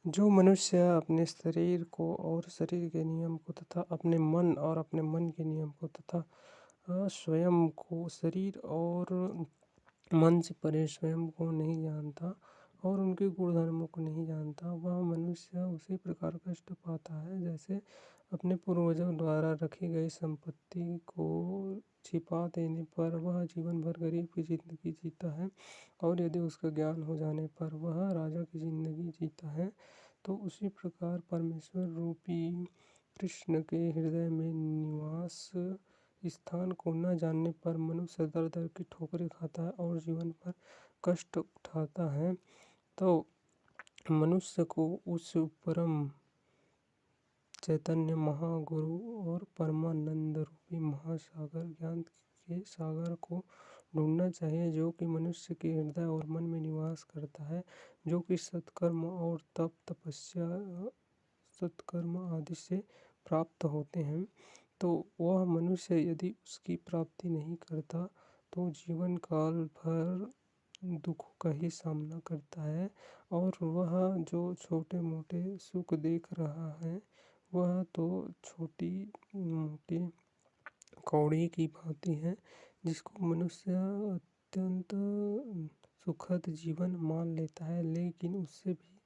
जो मनुष्य अपने शरीर को और शरीर के नियम को तथा अपने मन और अपने मन के नियम को तथा स्वयं को शरीर और मन से परे स्वयं को नहीं जानता और उनके गुण धर्मों को नहीं जानता, वह मनुष्य उसी प्रकार कष्ट पाता है जैसे अपने पूर्वजों द्वारा रखी गई संपत्ति को छिपा देने पर वह जीवन भर गरीब की जिंदगी जीता है और यदि उसका ज्ञान हो जाने पर वह राजा की जिंदगी जीता है। तो उसी प्रकार परमेश्वर रूपी कृष्ण के हृदय में निवास स्थान को न जानने पर मनुष्य दर दर की ठोकरें खाता है और जीवन भर कष्ट उठाता है। तो मनुष्य को उस परम चैतन्य महागुरु और परमानंद रूपी महासागर ज्ञान के सागर को ढूंढना चाहिए, जो कि मनुष्य के हृदय और मन में निवास करता है, जो कि सत्कर्म और तप तपस्या सत्कर्म आदि से प्राप्त होते हैं। तो वह मनुष्य यदि उसकी प्राप्ति नहीं करता तो जीवन काल भर दुखों का ही सामना करता है और वह जो छोटे मोटे सुख देख रहा है वह तो छोटी मोटी कौड़ी की भांति है, जिसको मनुष्य अत्यंत सुखद जीवन मान लेता है, लेकिन उससे भी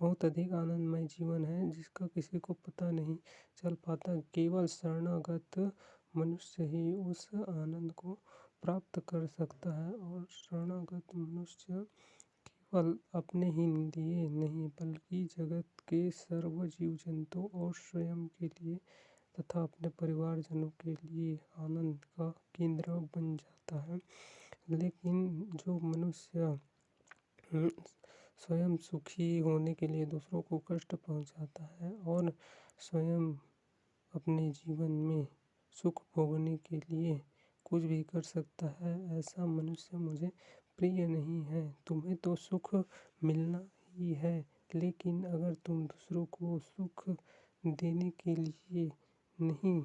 बहुत अधिक आनंदमय जीवन है जिसका किसी को पता नहीं चल पाता। केवल शरणागत मनुष्य ही उस आनंद को प्राप्त कर सकता है और शरणागत मनुष्य केवल अपने ही लिए नहीं बल्कि जगत के सर्व जीव जंतु और स्वयं के लिए तथा अपने परिवारजनों के लिए आनंद का केंद्र बन जाता है। लेकिन जो मनुष्य स्वयं सुखी होने के लिए दूसरों को कष्ट पहुंचाता है और स्वयं अपने जीवन में सुख भोगने के लिए कुछ भी कर सकता है, ऐसा मनुष्य मुझे प्रिय नहीं है। तुम्हें तो सुख मिलना ही है, लेकिन अगर तुम दूसरों को सुख देने के लिए नहीं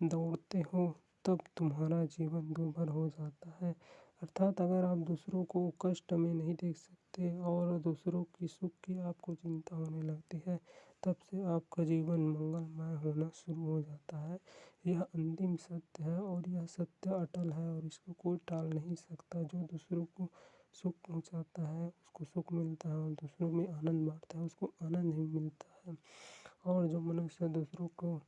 दौड़ते हो तब तुम्हारा जीवन दुर्भर हो जाता है। अर्थात अगर आप दूसरों को कष्ट में नहीं देख सकते और दूसरों की सुख की आपको चिंता होने लगती है, तब से आपका जीवन मंगलमय होना शुरू हो जाता है। यह अंतिम सत्य है और यह सत्य अटल है और इसको कोई टाल नहीं सकता। जो दूसरों को सुख पहुंचाता है उसको सुख मिलता है और दूसरों में आनंद बांटता है उसको आनंद ही मिलता है। और जो मनुष्य दूसरों को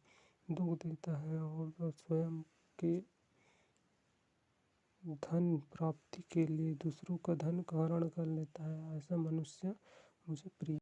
दुख देता है और स्वयं के धन प्राप्ति के लिए दूसरों का धन का हरण कर लेता है, ऐसा मनुष्य मुझे प्रिय